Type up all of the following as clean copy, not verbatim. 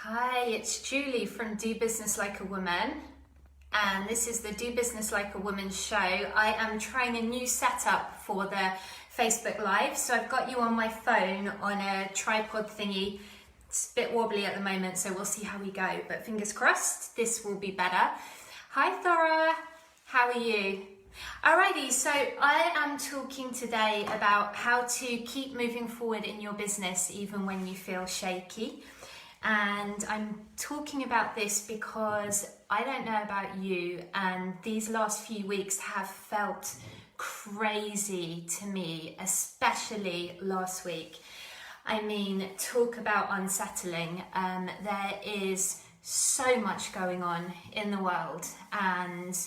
Hi, it's Julie from Do Business Like a Woman, and this is the Do Business Like a Woman show. I am trying a new setup for the Facebook Live, so I've got you on my phone on a tripod thingy. It's a bit wobbly at the moment, so we'll see how we go, but fingers crossed this will be better. Hi Thora, how are you? Alrighty, so I am talking today about how to keep moving forward in your business even when you feel shaky. And I'm talking about this because I don't know about you, and these last few weeks have felt crazy to me, especially last week. I mean, talk about unsettling. There is so much going on in the world, and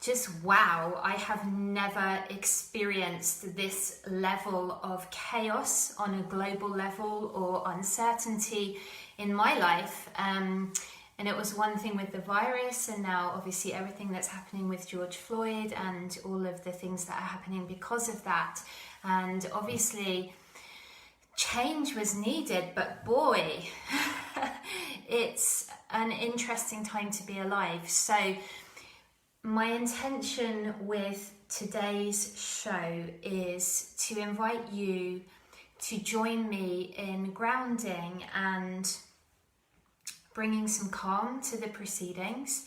just wow, I have never experienced this level of chaos on a global level or uncertainty in my life. And it was one thing with the virus, and now obviously everything that's happening with George Floyd and all of the things that are happening because of that. And obviously change was needed, but boy, it's an interesting time to be alive. So my intention with today's show is to invite you to join me in grounding and bringing some calm to the proceedings.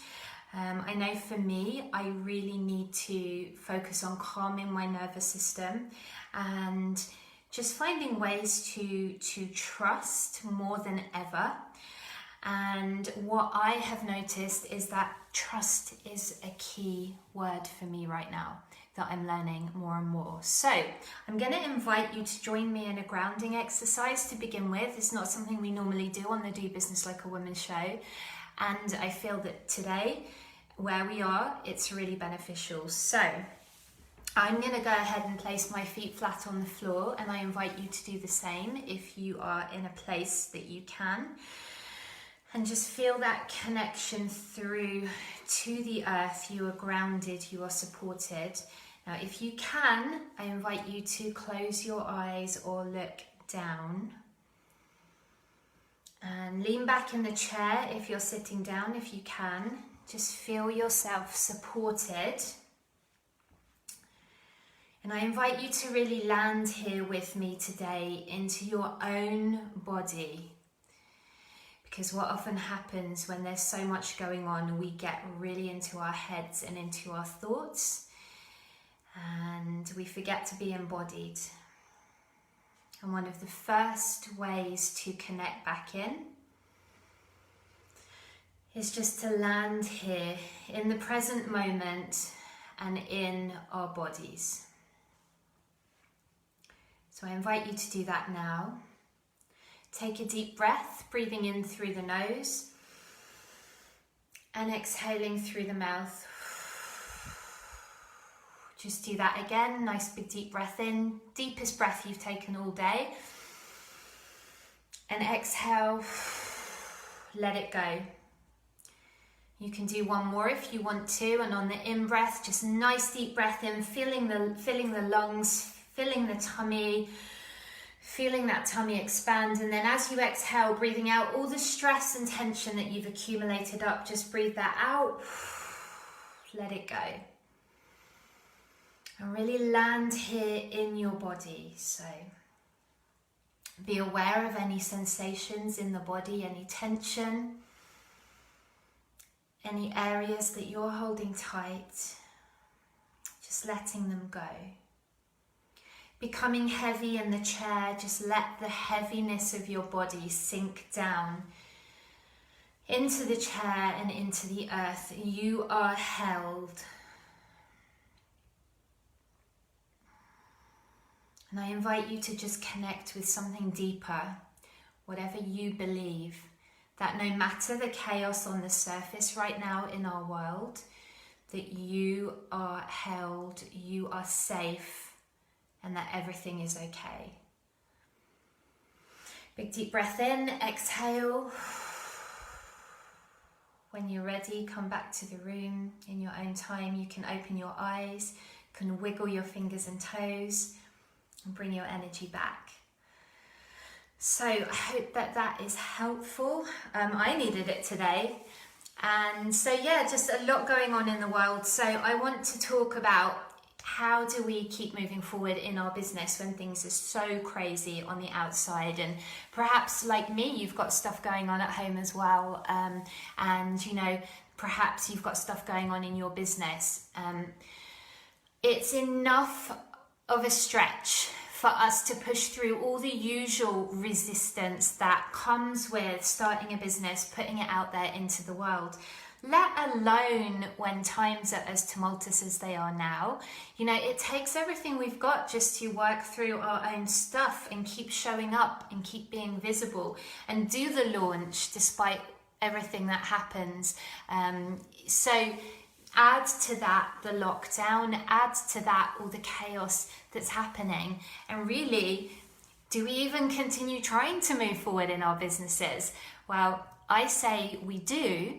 I know for me, I really need to focus on calming my nervous system and just finding ways to trust more than ever. And what I have noticed is that trust is a key word for me right now that I'm learning more and more. So I'm going to invite you to join me in a grounding exercise to begin with. It's not something we normally do on the Do Business Like a Woman show. And I feel that today, where we are, it's really beneficial. So I'm going to go ahead and place my feet flat on the floor, and I invite you to do the same if you are in a place that you can. And just feel that connection through to the earth. You are grounded, you are supported. Now, if you can, I invite you to close your eyes or look down. And lean back in the chair if you're sitting down, if you can. Just feel yourself supported. And I invite you to really land here with me today into your own body. Because what often happens when there's so much going on, we get really into our heads and into our thoughts, and we forget to be embodied. And one of the first ways to connect back in is just to land here in the present moment and in our bodies. So I invite you to do that now. Take a deep breath, breathing in through the nose and exhaling through the mouth. Just do that again. Nice big deep breath in, deepest breath you've taken all day. And exhale, let it go. You can do one more if you want to, and on the in-breath, just nice deep breath in, filling the lungs, filling the tummy, feeling that tummy expand, and then as you exhale, breathing out all the stress and tension that you've accumulated up, just breathe that out, let it go. And really land here in your body. So be aware of any sensations in the body, any tension, any areas that you're holding tight, just letting them go. Becoming heavy in the chair, just let the heaviness of your body sink down into the chair and into the earth. You are held. And I invite you to just connect with something deeper, whatever you believe, that no matter the chaos on the surface right now in our world, that you are held, you are safe, and that everything is okay. Big deep breath in, exhale. When you're ready, come back to the room in your own time. You can open your eyes, can wiggle your fingers and toes, and bring your energy back. So I hope that that is helpful. I needed it today. And so yeah, just a lot going on in the world. So I want to talk about how do we keep moving forward in our business when things are so crazy on the outside, and perhaps like me, you've got stuff going on at home as well, and you know, perhaps you've got stuff going on in your business. It's enough of a stretch for us to push through all the usual resistance that comes with starting a business, putting it out there into the world, let alone when times are as tumultuous as they are now. You know, it takes everything we've got just to work through our own stuff and keep showing up and keep being visible and do the launch despite everything that happens. So add to that the lockdown, add to that all the chaos that's happening, and really, do we even continue trying to move forward in our businesses? Well, I say we do,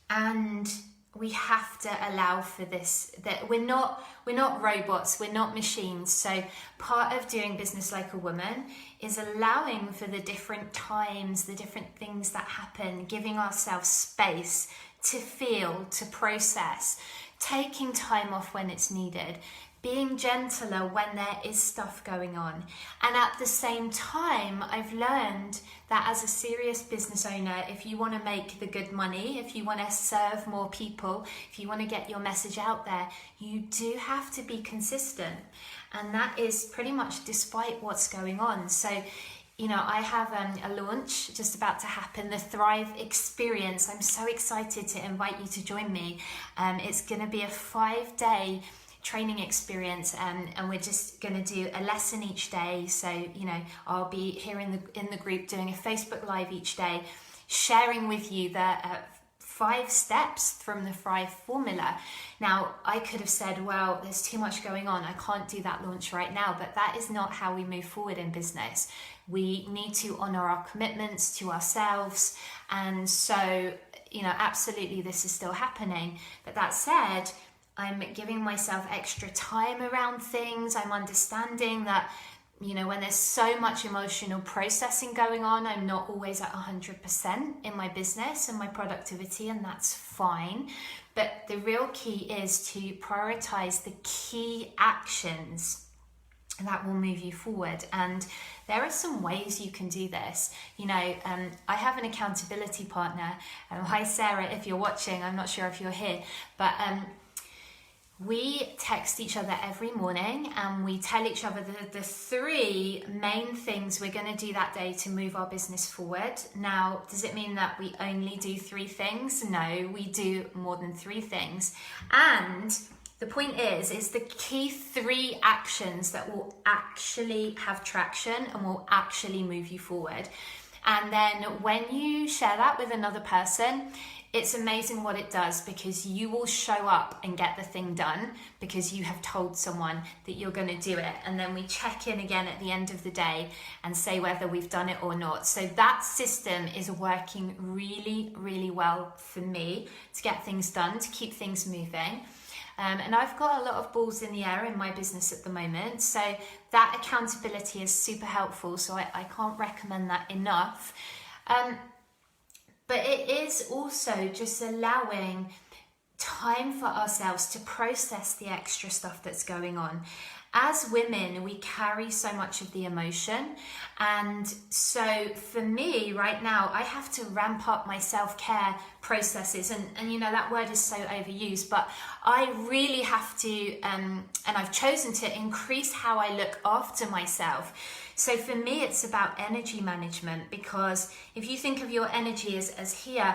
and we have to allow for this, that we're not robots, we're not machines. So part of doing business like a woman is allowing for the different times, the different things that happen, giving ourselves space to feel, to process, taking time off when it's needed, being gentler when there is stuff going on. And at the same time, I've learned that as a serious business owner, if you want to make the good money, if you want to serve more people, if you want to get your message out there, you do have to be consistent. And that is pretty much despite what's going on. So, you know, I have a launch just about to happen, the Thrive Experience. I'm so excited to invite you to join me. It's going to be a 5-day training experience, and we're just going to do a lesson each day. So, you know, I'll be here in the group doing a Facebook Live each day, sharing with you the 5 steps from the Thrive formula. Now, I could have said, well, there's too much going on, I can't do that launch right now, but that is not how we move forward in business. We need to honor our commitments to ourselves, and so, you know, absolutely this is still happening. But that said, I'm giving myself extra time around things. I'm understanding that, you know, when there's so much emotional processing going on, I'm not always at 100% in my business and my productivity, and that's fine. But the real key is to prioritize the key actions that will move you forward. And there are some ways you can do this. You know, I have an accountability partner. Hi, Sarah, if you're watching. I'm not sure if you're here, but we text each other every morning, and we tell each other the 3 main things we're going to do that day to move our business forward. Now, does it mean that we only do 3 things? No, we do more than 3 things. And the point is the key 3 actions that will actually have traction and will actually move you forward. And then when you share that with another person, it's amazing what it does, because you will show up and get the thing done because you have told someone that you're going to do it. And then we check in again at the end of the day and say whether we've done it or not. So that system is working really, really well for me to get things done, to keep things moving. And I've got a lot of balls in the air in my business at the moment. So that accountability is super helpful. So I can't recommend that enough. But it is also just allowing time for ourselves to process the extra stuff that's going on. As women, we carry so much of the emotion. And so for me right now, I have to ramp up my self-care processes. And you know, that word is so overused, but I really have to, and I've chosen to increase how I look after myself. So for me, it's about energy management, because if you think of your energy as here,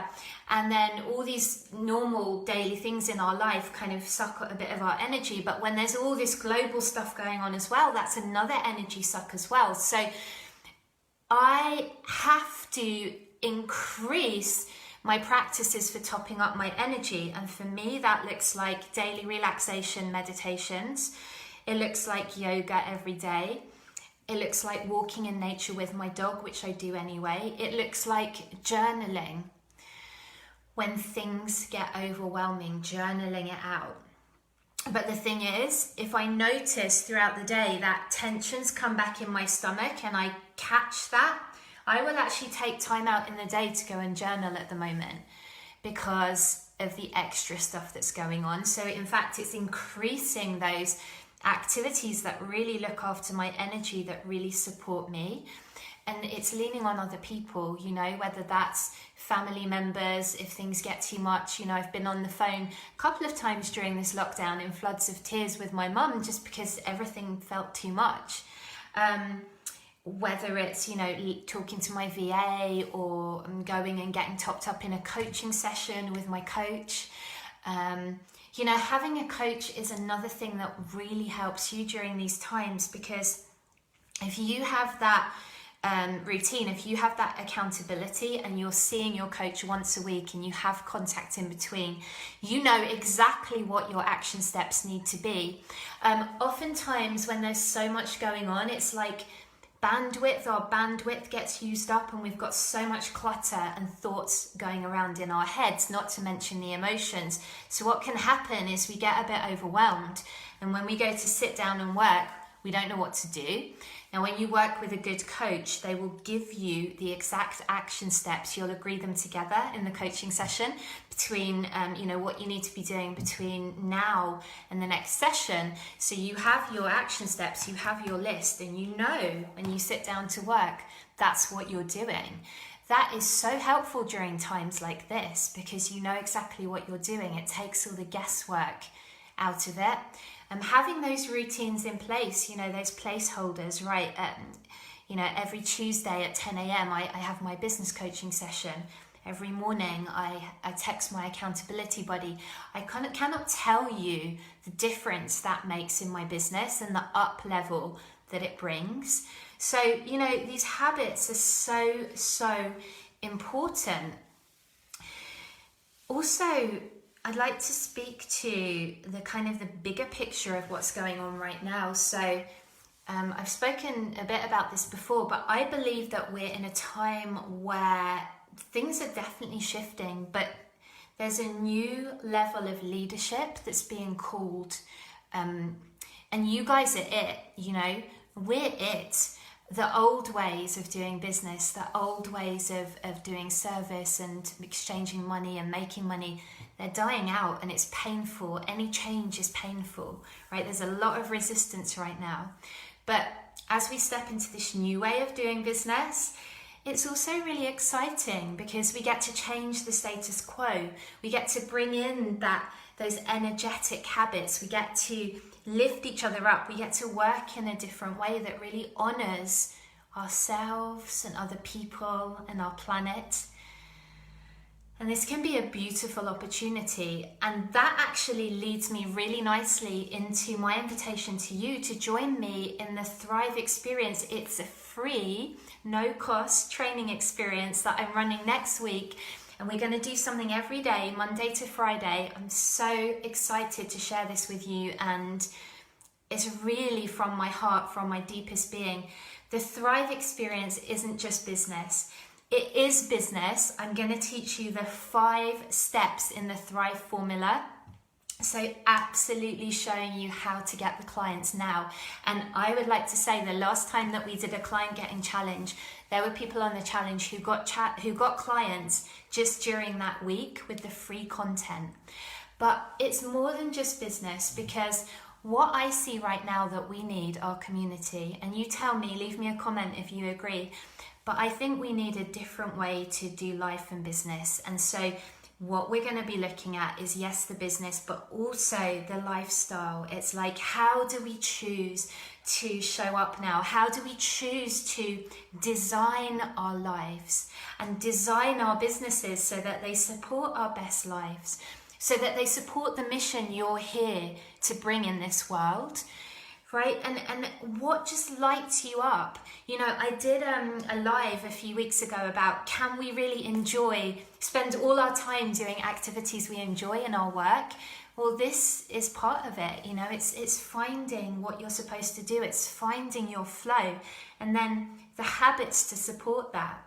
and then all these normal daily things in our life kind of suck a bit of our energy, but when there's all this global stuff going on as well, that's another energy suck as well. So I have to increase my practices for topping up my energy. And for me, that looks like daily relaxation meditations. It looks like yoga every day. It looks like walking in nature with my dog, which I do anyway. It looks like journaling. When things get overwhelming, journaling it out. But the thing is, if I notice throughout the day that tensions come back in my stomach and I catch that, I will actually take time out in the day to go and journal at the moment because of the extra stuff that's going on. So in fact, it's increasing those activities that really look after my energy, that really support me. And it's leaning on other people, you know, whether that's family members, if things get too much. You know, I've been on the phone a couple of times during this lockdown in floods of tears with my mum just because everything felt too much. Whether it's, you know, talking to my VA or going and getting topped up in a coaching session with my coach. You know, having a coach is another thing that really helps you during these times, because if you have that routine, if you have that accountability and you're seeing your coach once a week and you have contact in between, you know exactly what your action steps need to be. Oftentimes when there's so much going on, it's like our bandwidth gets used up and we've got so much clutter and thoughts going around in our heads, not to mention the emotions. So what can happen is we get a bit overwhelmed, and when we go to sit down and work, we don't know what to do. Now, when you work with a good coach, they will give you the exact action steps. You'll agree them together in the coaching session between, you know, what you need to be doing between now and the next session. So you have your action steps, you have your list, and you know when you sit down to work, that's what you're doing. That is so helpful during times like this because you know exactly what you're doing. It takes all the guesswork out of it. Having those routines in place, you know, those placeholders, right? You know, every Tuesday at 10 a.m. I have my business coaching session. Every morning I text my accountability buddy. I cannot tell you the difference that makes in my business and the up level that it brings. So, you know, these habits are so important. Also, I'd like to speak to the kind of the bigger picture of what's going on right now. So I've spoken a bit about this before, but I believe that we're in a time where things are definitely shifting, but there's a new level of leadership that's being called. And you guys are it, you know, we're it. The old ways of doing business, the old ways of doing service and exchanging money and making money, they're dying out, and it's painful. Any change is painful, right? There's a lot of resistance right now. But as we step into this new way of doing business, it's also really exciting because we get to change the status quo. We get to bring in those energetic habits. We get to lift each other up. We get to work in a different way that really honors ourselves and other people and our planet. And this can be a beautiful opportunity. And that actually leads me really nicely into my invitation to you to join me in the Thrive experience. It's a free, no-cost training experience that I'm running next week. And we're going to do something every day, Monday to Friday. I'm so excited to share this with you. And it's really from my heart, from my deepest being. The Thrive experience isn't just business. It is business. I'm going to teach you the 5 steps in the Thrive formula. So absolutely showing you how to get the clients now. And I would like to say the last time that we did a client getting challenge, there were people on the challenge who got clients just during that week with the free content. But it's more than just business, because what I see right now that we need, our community, and you tell me, leave me a comment if you agree, but I think we need a different way to do life and business. And so what we're going to be looking at is, yes, the business, but also the lifestyle. It's like, how do we choose to show up now? How do we choose to design our lives and design our businesses so that they support our best lives, so that they support the mission you're here to bring in this world? Right? And what just lights you up? You know, I did a live a few weeks ago about, can we really spend all our time doing activities we enjoy in our work? Well, this is part of it. You know, it's finding what you're supposed to do. It's finding your flow, and then the habits to support that,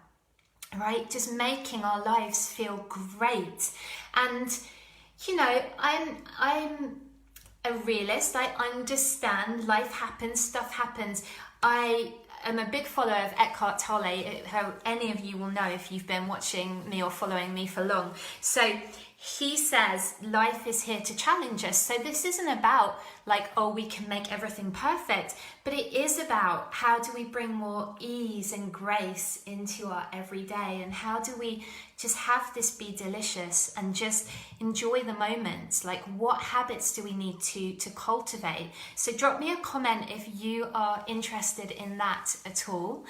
right? Just making our lives feel great. And, you know, a realist. I understand life happens, stuff happens. I am a big follower of Eckhart Tolle, how any of you will know if you've been watching me or following me for long. So he says life is here to challenge us. So this isn't about like, oh, we can make everything perfect, but it is about how do we bring more ease and grace into our everyday, and how do we just have this be delicious and just enjoy the moments. Like, what habits do we need to cultivate? So drop me a comment if you are interested in that at all.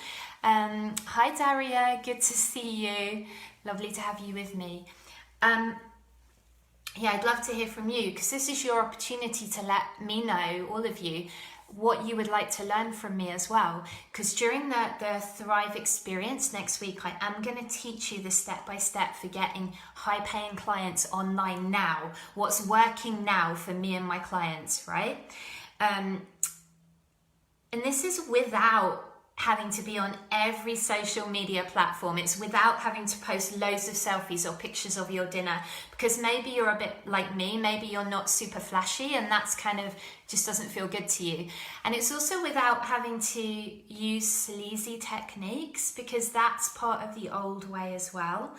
Hi Daria, good to see you. Lovely to have you with me. Yeah, I'd love to hear from you, because this is your opportunity to let me know, all of you, what you would like to learn from me as well. Because during the Thrive experience next week, I am going to teach you the step-by-step for getting high-paying clients online now. What's working now for me and my clients, right? And this is without having to be on every social media platform. It's without having to post loads of selfies or pictures of your dinner, because maybe you're a bit like me, maybe you're not super flashy, and that's kind of just doesn't feel good to you. And it's also without having to use sleazy techniques, because that's part of the old way as well.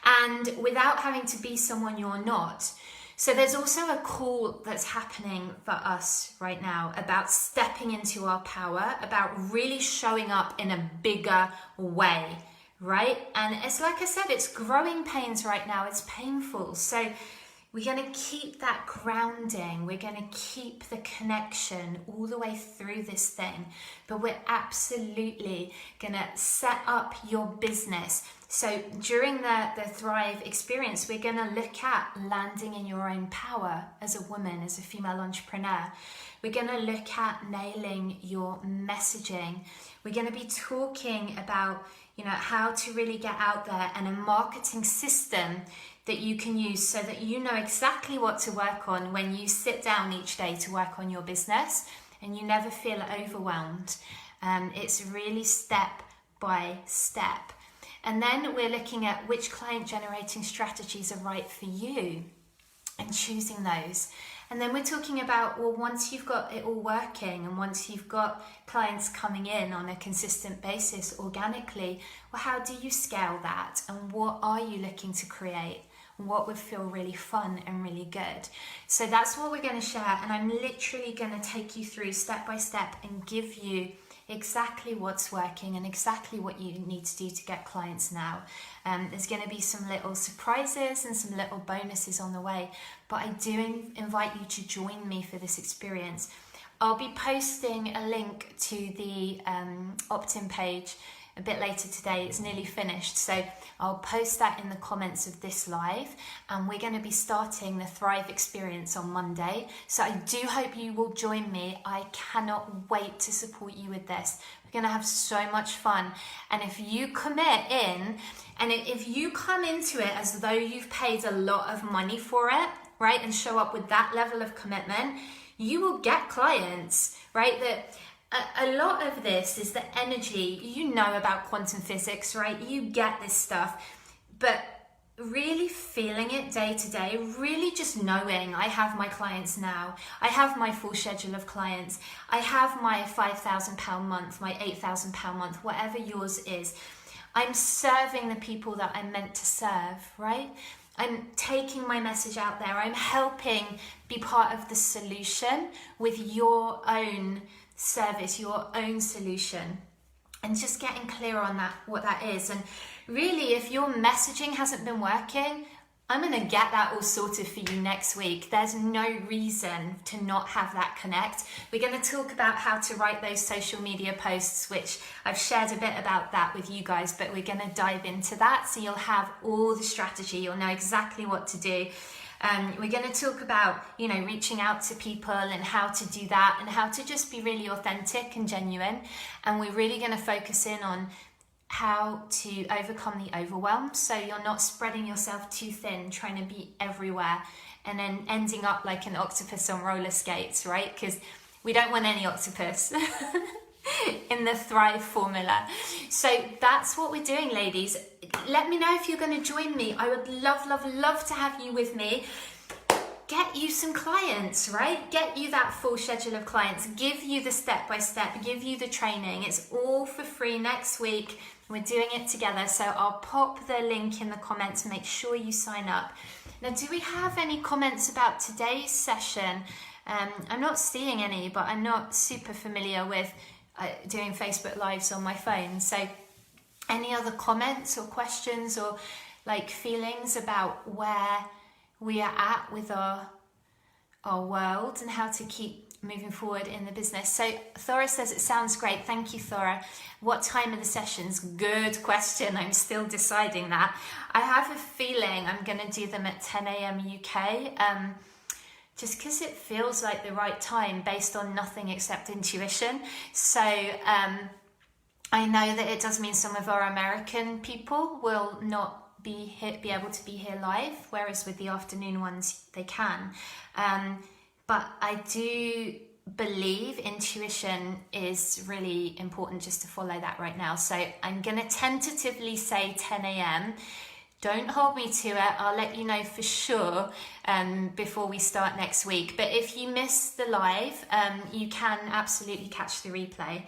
And without having to be someone you're not. So there's also a call that's happening for us right now about stepping into our power, about really showing up in a bigger way, right? And it's like I said, it's growing pains right now. It's painful. So we're going to keep that grounding. We're going to keep the connection all the way through this thing. But we're absolutely going to set up your business. So during the Thrive experience, we're going to look at landing in your own power as a woman, as a female entrepreneur. We're going to look at nailing your messaging. We're going to be talking about, how to really get out there, and a marketing system that you can use so that you know exactly what to work on when you sit down each day to work on your business, and you never feel overwhelmed. It's really step by step. And then we're looking at which client generating strategies are right for you and choosing those. And then we're talking about, well, once you've got it all working and once you've got clients coming in on a consistent basis organically, well, how do you scale that? And what are you looking to create? What would feel really fun and really good? So that's what we're going to share. And I'm literally going to take you through step by step and give you exactly what's working and exactly what you need to do to get clients now. There's going to be some little surprises and some little bonuses on the way, but I do invite you to join me for this experience. I'll be posting a link to the opt-in page a bit later today. It's nearly finished, so I'll post that in the comments of this live, and we're going to be starting the Thrive experience on Monday. So I do hope you will join me. I cannot wait to support you with this. We're going to have so much fun, and if you commit in, and if you come into it as though you've paid a lot of money for it, right, and show up with that level of commitment, you will get clients, right? That a lot of this is the energy. You know about quantum physics, right? You get this stuff, but really feeling it day to day, really just knowing I have my clients now. I have my full schedule of clients. I have my £5,000 month, my £8,000 month, whatever yours is. I'm serving the people that I'm meant to serve, right? I'm taking my message out there. I'm helping be part of the solution with your own service, your own solution, and just getting clear on that, what that is. And really, if your messaging hasn't been working, I'm going to get that all sorted for you next week. There's no reason to not have that connect. We're going to talk about how to write those social media posts, which I've shared a bit about that with you guys, but we're going to dive into that. So you'll have all the strategy. You'll know exactly what to do. We're going to talk about, reaching out to people and how to do that and how to just be really authentic and genuine. And we're really going to focus in on how to overcome the overwhelm, so you're not spreading yourself too thin, trying to be everywhere and then ending up like an octopus on roller skates, right? Because we don't want any octopus in the Thrive formula. So that's what we're doing, ladies. Let me know if you're going to join me. I would love, love, love to have you with me. get you some clients, right? Get you that full schedule of clients, give you the step-by-step, give you the training. It's all for free next week. We're doing it together. So I'll pop the link in the comments. Make sure you sign up. Now, do we have any comments about today's session? I'm not seeing any, but I'm not super familiar with doing Facebook Lives on my phone. So any other comments or questions or like feelings about where we are at with our world and how to keep moving forward in the business? So Thora says it sounds great. Thank you, Thora. What time are the sessions? Good question. I'm still deciding that. I have a feeling I'm going to do them at 10 a.m. UK, just because it feels like the right time based on nothing except intuition. So I know that it does mean some of our American people will not be able to be here live, whereas with the afternoon ones they can. But I do believe intuition is really important, just to follow that right now. So I'm going to tentatively say 10 a.m. Don't hold me to it. I'll let you know for sure before we start next week. But if you miss the live, you can absolutely catch the replay.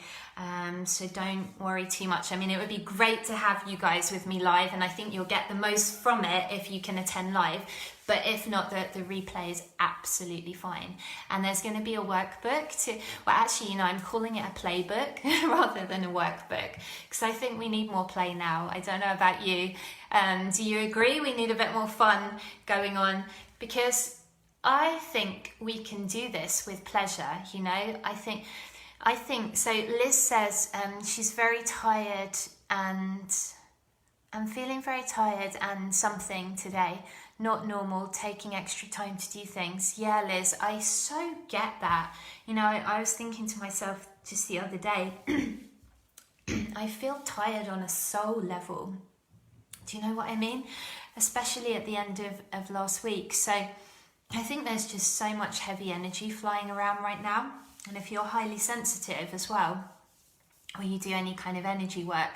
So don't worry too much. I mean, it would be great to have you guys with me live, and I think you'll get the most from it if you can attend live. But if not, the replay is absolutely fine. And there's going to be a workbook well, actually, I'm calling it a playbook rather than a workbook, because I think we need more play now. I don't know about you. Do you agree? We need a bit more fun going on, because I think we can do this with pleasure. I think so. Liz says she's very tired, and I'm feeling very tired and something today. Not normal, taking extra time to do things. Yeah, Liz, I so get that. I was thinking to myself just the other day, I feel tired on a soul level. Do you know what I mean? Especially at the end of last week. So I think there's just so much heavy energy flying around right now. And if you're highly sensitive as well, or you do any kind of energy work,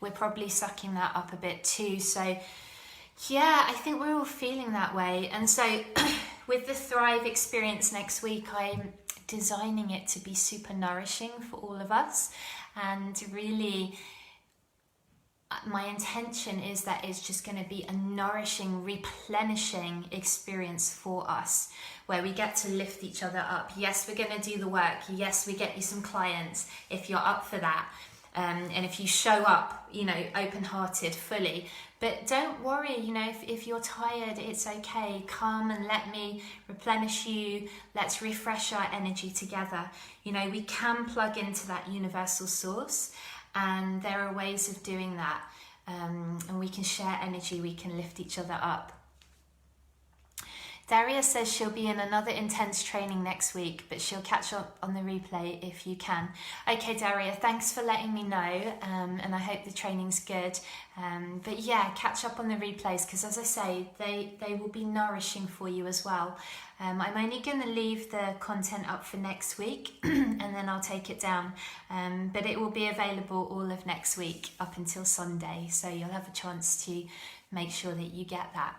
we're probably sucking that up a bit too. So yeah, I think we're all feeling that way. And so with the Thrive experience next week, I'm designing it to be super nourishing for all of us. And really, my intention is that it's just going to be a nourishing, replenishing experience for us, where we get to lift each other up. Yes, we're going to do the work. Yes, we get you some clients if you're up for that. And if you show up, open-hearted, fully. But don't worry, if you're tired, it's okay. Come and let me replenish you. Let's refresh our energy together. We can plug into that universal source, and there are ways of doing that. And we can share energy, we can lift each other up. Daria says she'll be in another intense training next week, but she'll catch up on the replay if you can. Okay, Daria, thanks for letting me know, and I hope the training's good. But yeah, catch up on the replays, because as I say, they will be nourishing for you as well. I'm only going to leave the content up for next week, and then I'll take it down. But it will be available all of next week up until Sunday, so you'll have a chance to make sure that you get that.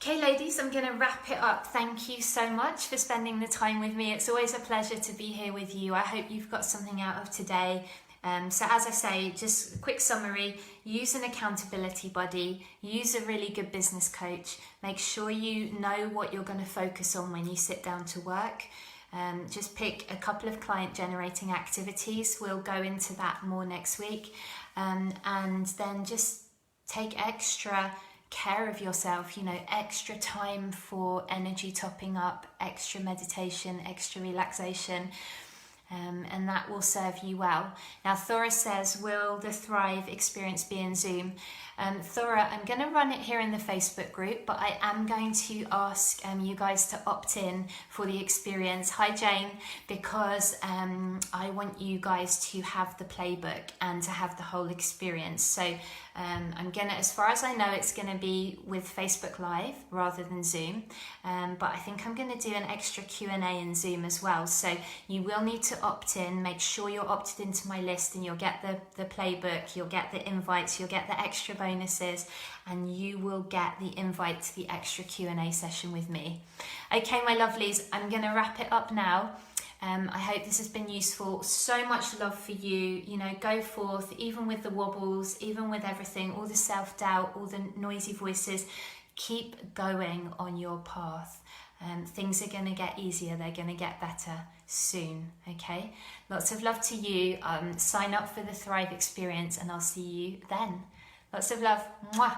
Okay, ladies, I'm going to wrap it up. Thank you so much for spending the time with me. It's always a pleasure to be here with you. I hope you've got something out of today. So as I say, just a quick summary: use an accountability buddy, use a really good business coach, make sure you know what you're going to focus on when you sit down to work. Just pick a couple of client generating activities. We'll go into that more next week. And then just take extra care of yourself, extra time for energy topping up, extra meditation, extra relaxation, and that will serve you well. Now, Thora says, will the Thrive experience be in Zoom? Thora, I'm going to run it here in the Facebook group, but I am going to ask you guys to opt in for the experience. Hi, Jane, because I want you guys to have the playbook and to have the whole experience. So I'm going to, as far as I know, it's going to be with Facebook Live rather than Zoom. But I think I'm going to do an extra Q&A in Zoom as well. So you will need to opt in. Make sure you're opted into my list, and you'll get the playbook, you'll get the invites, you'll get the extra bonus bonuses, and you will get the invite to the extra Q&A session with me. Okay, my lovelies, I'm going to wrap it up now. I hope this has been useful. So much love for you. You know, go forth, even with the wobbles, even with everything, all the self-doubt, all the noisy voices. Keep going on your path. Things are going to get easier. They're going to get better soon. Okay? Lots of love to you. Sign up for the Thrive Experience and I'll see you then. Lots of love. Mwah.